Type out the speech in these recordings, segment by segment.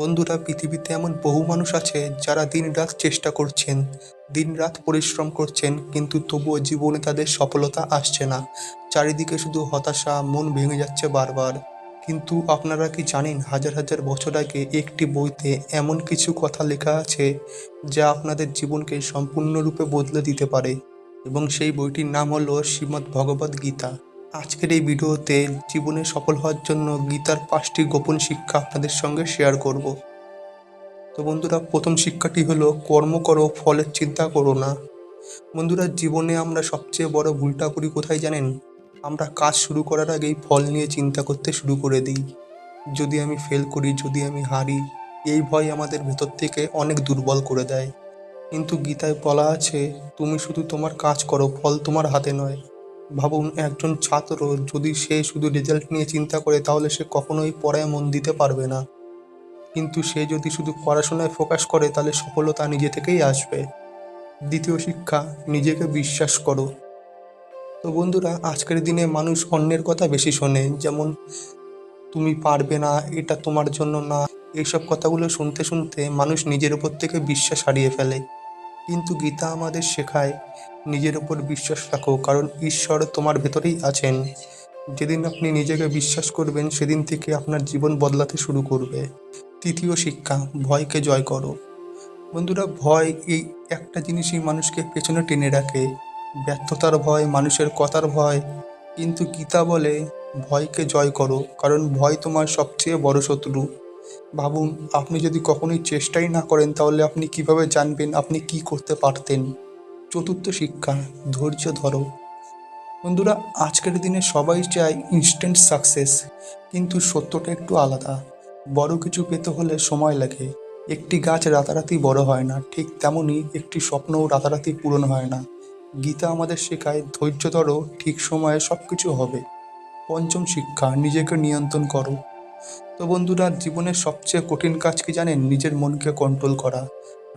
বন্ধুরা, পৃথিবীতে এমন বহু মানুষ আছে যারা দিনরাত চেষ্টা করছেন, দিনরাত পরিশ্রম করছেন, কিন্তু তবুও জীবনে তাদের সফলতা আসছে না। চারিদিকে শুধু হতাশা, মন ভেঙে যাচ্ছে বারবার। কিন্তু আপনারা কি জানেন, হাজার হাজার বছর আগে একটি বইতে এমন কিছু কথা লেখা আছে যা আপনাদের জীবনকে সম্পূর্ণরূপে বদলে দিতে পারে, এবং সেই বইটির নাম হলো শ্রীমদ্ ভগবদ গীতা। আজকের এই ভিডিওতে জীবনে সফল হওয়ার জন্য গীতার 5টি গোপন শিক্ষা আপনাদের সঙ্গে শেয়ার করব। তো বন্ধুরা, প্রথম শিক্ষাটি হলো কর্ম করো, ফলের চিন্তা করো না। বন্ধুরা, জীবনে আমরা সবচেয়ে বড় ভুলটা করি কোথায় জানেন? আমরা কাজ শুরু করার আগেই ফল নিয়ে চিন্তা করতে শুরু করে দিই। যদি আমি ফেল করি, যদি আমি হারি, এই ভয় আমাদের ভেতর থেকে অনেক দুর্বল করে দেয়। কিন্তু গীতায় বলা আছে, তুমি শুধু তোমার কাজ করো, ফল তোমার হাতে নয়। ভাবুন, একজন ছাত্র যদি সে শুধু রেজাল্ট নিয়ে চিন্তা করে, তাহলে সে কখনোই পড়ায় মন দিতে পারবে না। কিন্তু সে যদি শুধু পড়াশোনায় ফোকাস করে, তাহলে সফলতা নিজে থেকেই আসবে। দ্বিতীয় শিক্ষা, নিজেকে বিশ্বাস করো। তো বন্ধুরা, আজকের দিনে মানুষ অন্যের কথা বেশি শোনে, যেমন তুমি পারবে না, এটা তোমার জন্য না। এইসব কথাগুলো শুনতে শুনতে মানুষ নিজের উপর থেকে বিশ্বাস হারিয়ে ফেলে। কিন্তু গীতা আমাদের শেখায়, নিজের উপর বিশ্বাস রাখো, কারণ ঈশ্বর তোমার ভেতরেই আছেন। যেদিন আপনি নিজেকে বিশ্বাস করবেন, সেদিন থেকে আপনার জীবন বদলাতে শুরু করবে। তৃতীয় শিক্ষা, ভয়কে জয় করো। বন্ধুরা, ভয় এই একটা জিনিসই মানুষকে পেছনে টেনে রাখে। ব্যর্থতার ভয়, মানুষের কথার ভয়। কিন্তু গীতা বলে, ভয়কে জয় করো, কারণ ভয় তোমার সবচেয়ে বড় শত্রু। ভাবুন, আপনি যদি কখনোই চেষ্টাই না করেন, তাহলে আপনি কিভাবে জানবেন আপনি কি করতে পারতেন? চতুর্থ শিক্ষা, ধৈর্য ধরো। বন্ধুরা, আজকের দিনে সবাই চায় ইনস্ট্যান্ট সাকসেস, কিন্তু সত্যটা একটু আলাদা। বড় কিছু পেতে হলে সময় লাগে। একটি গাছ রাতারাতি বড় হয় না, ঠিক তেমনই একটি স্বপ্নও রাতারাতি পূরণ হয় না। গীতা আমাদের শেখায়, ধৈর্য ধরো, ঠিক সময়ে সবকিছু হবে। পঞ্চম শিক্ষা, নিজেকে নিয়ন্ত্রণ করো। তো বন্ধুরা, জীবনের সবচেয়ে কঠিন কাজ কি জানেন? নিজের মনকে কন্ট্রোল করা।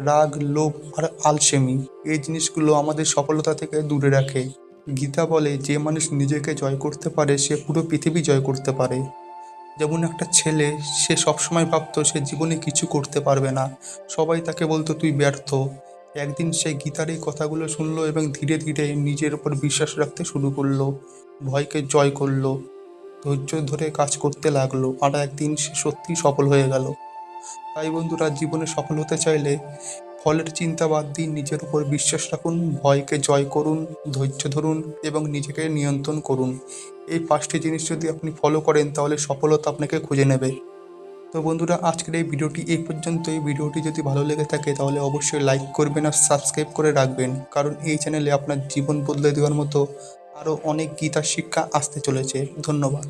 রাগ, লোভ আর আলসেমি, এই জিনিসগুলো আমাদের সফলতা থেকে দূরে রাখে। গীতা বলে, যে মানুষ নিজেকে জয় করতে পারে, সে পুরো পৃথিবী জয় করতে পারে। যেমন একটা ছেলে, সে সবসময় ভাবতো সে জীবনে কিছু করতে পারবে না। সবাই তাকে বলতো তুই ব্যর্থ। একদিন সে গীতার এই কথাগুলো শুনলো এবং ধীরে ধীরে নিজের উপর বিশ্বাস রাখতে শুরু করলো, ভয়কে জয় করলো, ধৈর্য ধরে কাজ করতে লাগলো, আর একদিন সে সত্যিই সফল হয়ে গেল। তাই বন্ধুরা, জীবনে সফল হতে চাইলে ফলের চিন্তা বাদ দিন, নিজের উপর বিশ্বাস রাখুন, ভয়কে জয় করুন, ধৈর্য ধরুন এবং নিজেকে নিয়ন্ত্রণ করুন। এই 5টি জিনিস যদি আপনি ফলো করেন, তাহলে সফলতা আপনাকে খুঁজে নেবে। তো বন্ধুরা, আজকের এই ভিডিওটি এই পর্যন্তই। ভিডিওটি যদি ভালো লেগে থাকে, তাহলে অবশ্যই লাইক করবেন আর সাবস্ক্রাইব করে রাখবেন, কারণ এই চ্যানেলে আপনার জীবন বদলে দেওয়ার মতো আরও অনেক গীতার শিক্ষা আসতে চলেছে। ধন্যবাদ।